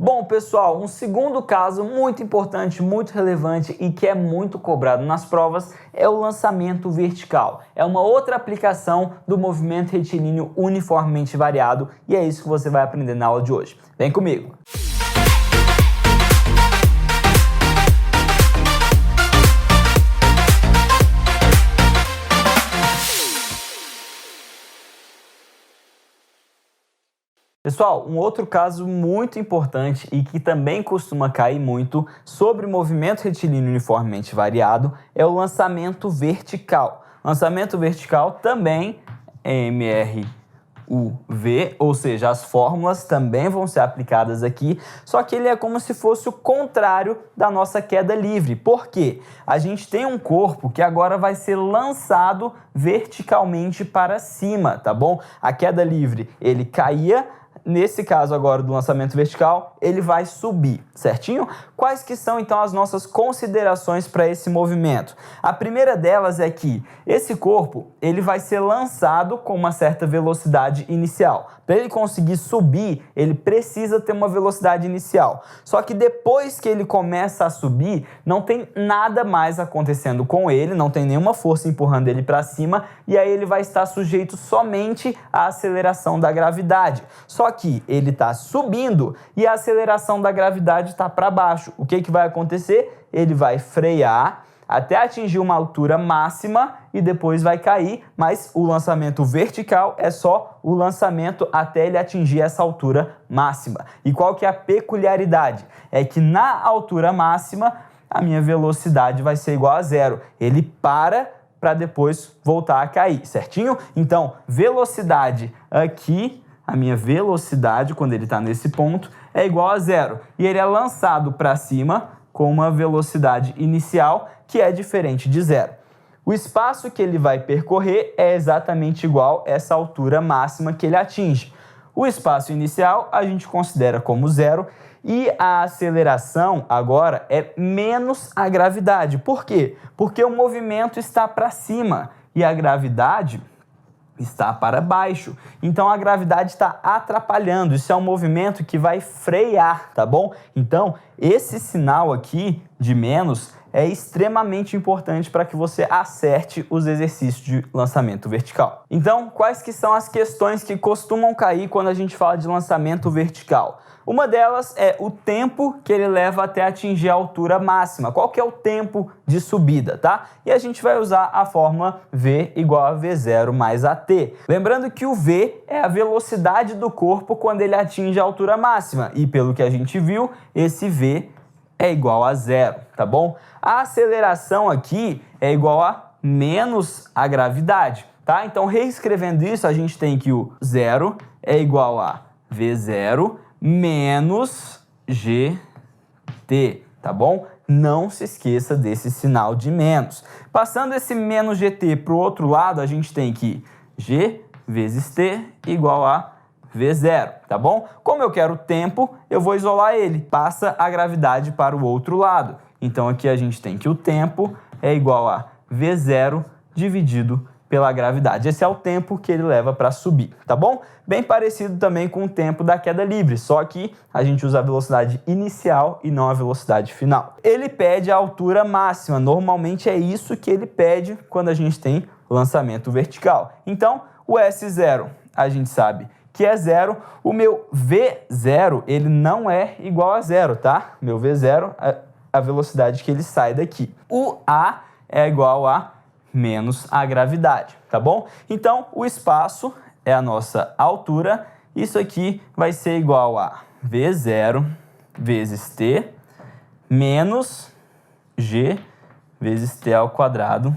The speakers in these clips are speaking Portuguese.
Bom, pessoal, um segundo caso muito importante, muito relevante e que é muito cobrado nas provas é o lançamento vertical. É uma outra aplicação do movimento retilíneo uniformemente variado e é isso que você vai aprender na aula de hoje. Vem comigo! Pessoal, um outro caso muito importante e que também costuma cair muito sobre o movimento retilíneo uniformemente variado é o lançamento vertical. Lançamento vertical também é MRUV, ou seja, as fórmulas também vão ser aplicadas aqui, só que ele é como se fosse o contrário da nossa queda livre. Por quê? A gente tem um corpo que agora vai ser lançado verticalmente para cima, tá bom? A queda livre, ele caía. Nesse caso agora do lançamento vertical, ele vai subir, certinho? Quais que são então as nossas considerações para esse movimento? A primeira delas é que esse corpo, ele vai ser lançado com uma certa velocidade inicial. Para ele conseguir subir, ele precisa ter uma velocidade inicial. Só que depois que ele começa a subir, não tem nada mais acontecendo com ele, não tem nenhuma força empurrando ele para cima, e aí ele vai estar sujeito somente à aceleração da gravidade. Só que ele está subindo e a aceleração da gravidade está para baixo. O que vai acontecer? Ele vai frear até atingir uma altura máxima e depois vai cair, mas o lançamento vertical é só o lançamento até ele atingir essa altura máxima. E qual que é a peculiaridade? É que na altura máxima a minha velocidade vai ser igual a zero. Ele para depois voltar a cair, certinho? Então, velocidade aqui, a minha velocidade quando ele está nesse ponto é igual a zero. E ele é lançado para cima com uma velocidade inicial que é diferente de zero. O espaço que ele vai percorrer é exatamente igual a essa altura máxima que ele atinge. O espaço inicial a gente considera como zero e a aceleração agora é menos a gravidade. Por quê? Porque o movimento está para cima e a gravidade está para baixo. Então a gravidade está atrapalhando. Isso é um movimento que vai frear, tá bom? Então esse sinal aqui de menos é extremamente importante para que você acerte os exercícios de lançamento vertical. Então, quais que são as questões que costumam cair quando a gente fala de lançamento vertical? Uma delas é o tempo que ele leva até atingir a altura máxima. Qual que é o tempo de subida, tá? E a gente vai usar a fórmula V igual a V0 mais AT. Lembrando que o V é a velocidade do corpo quando ele atinge a altura máxima. E pelo que a gente viu, esse V é igual a zero, tá bom? A aceleração aqui é igual a menos a gravidade, tá? Então, reescrevendo isso, a gente tem que o zero é igual a V0 menos GT, tá bom? Não se esqueça desse sinal de menos. Passando esse menos GT para o outro lado, a gente tem que G vezes T igual a V0, tá bom? Como eu quero tempo, eu vou isolar ele. Passa a gravidade para o outro lado. Então aqui a gente tem que o tempo é igual a V0 dividido pela gravidade. Esse é o tempo que ele leva para subir, tá bom? Bem parecido também com o tempo da queda livre, só que a gente usa a velocidade inicial e não a velocidade final. Ele pede a altura máxima, normalmente é isso que ele pede quando a gente tem lançamento vertical. Então, o S0 a gente sabe que é zero, o meu V0 ele não é igual a zero, tá? Meu V0 é a velocidade que ele sai daqui. O A é igual a menos a gravidade, tá bom? Então, o espaço é a nossa altura, isso aqui vai ser igual a V0 vezes T menos G vezes T ao quadrado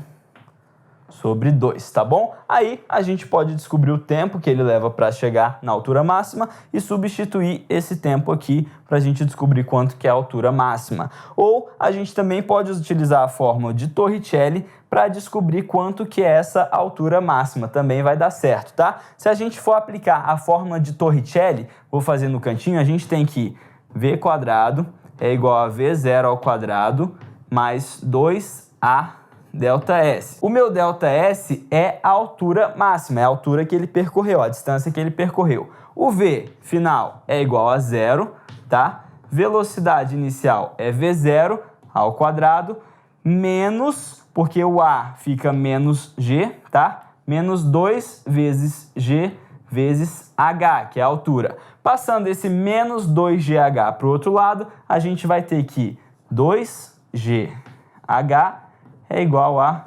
sobre 2, tá bom? Aí a gente pode descobrir o tempo que ele leva para chegar na altura máxima e substituir esse tempo aqui para a gente descobrir quanto que é a altura máxima. Ou a gente também pode utilizar a fórmula de Torricelli para descobrir quanto que é essa altura máxima. Também vai dar certo, tá? Se a gente for aplicar a fórmula de Torricelli, vou fazer no cantinho, a gente tem que V quadrado é igual a V0 ao quadrado mais 2A ΔS. O meu ΔS é a altura máxima, é a altura que ele percorreu, a distância que ele percorreu. O V final é igual a zero, tá? velocidade inicial é v0 ao quadrado, menos, porque o a fica menos g, tá? Menos 2 vezes g vezes h, que é a altura. Passando esse menos 2gh para o outro lado, a gente vai ter que 2gh é igual a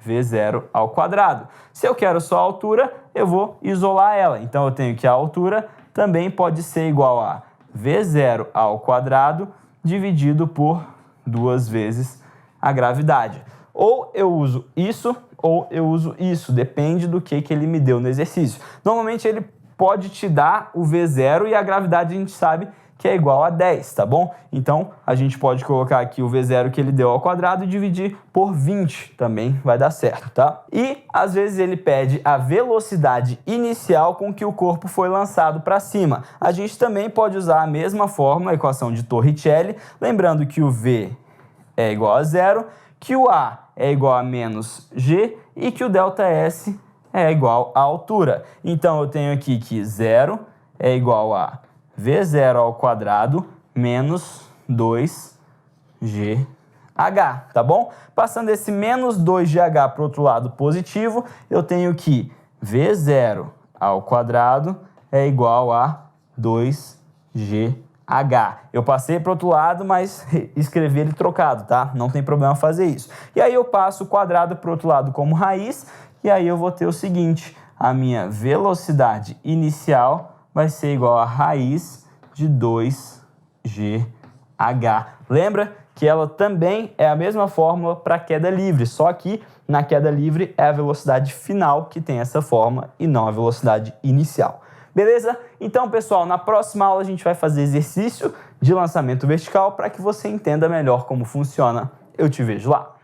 v0 ao quadrado. Se eu quero só a altura, eu vou isolar ela. Então, eu tenho que a altura também pode ser igual a v0 ao quadrado dividido por 2 vezes a gravidade. Ou eu uso isso, ou eu uso isso. Depende do que ele me deu no exercício. Normalmente, ele pode te dar o v0 e a gravidade a gente sabe que é igual a 10, tá bom? Então, a gente pode colocar aqui o v0 que ele deu ao quadrado e dividir por 20, também vai dar certo, tá? E, às vezes, ele pede a velocidade inicial com que o corpo foi lançado para cima. A gente também pode usar a mesma fórmula, a equação de Torricelli, lembrando que o v é igual a 0, que o a é igual a menos g e que o ΔS é igual à altura. Então, eu tenho aqui que 0 é igual a v0 ao quadrado menos 2gh, tá bom? Passando esse menos 2gh para o outro lado positivo, eu tenho que v0 ao quadrado é igual a 2gh. Eu passei para o outro lado, mas escrevi ele trocado, tá? Não tem problema fazer isso. E aí eu passo o quadrado para o outro lado como raiz, e aí eu vou ter o seguinte, a minha velocidade inicial vai ser igual a raiz de 2gh. Lembra que ela também é a mesma fórmula para queda livre, só que na queda livre é a velocidade final que tem essa fórmula e não a velocidade inicial. Beleza? Então, pessoal, na próxima aula a gente vai fazer exercício de lançamento vertical para que você entenda melhor como funciona. Eu te vejo lá.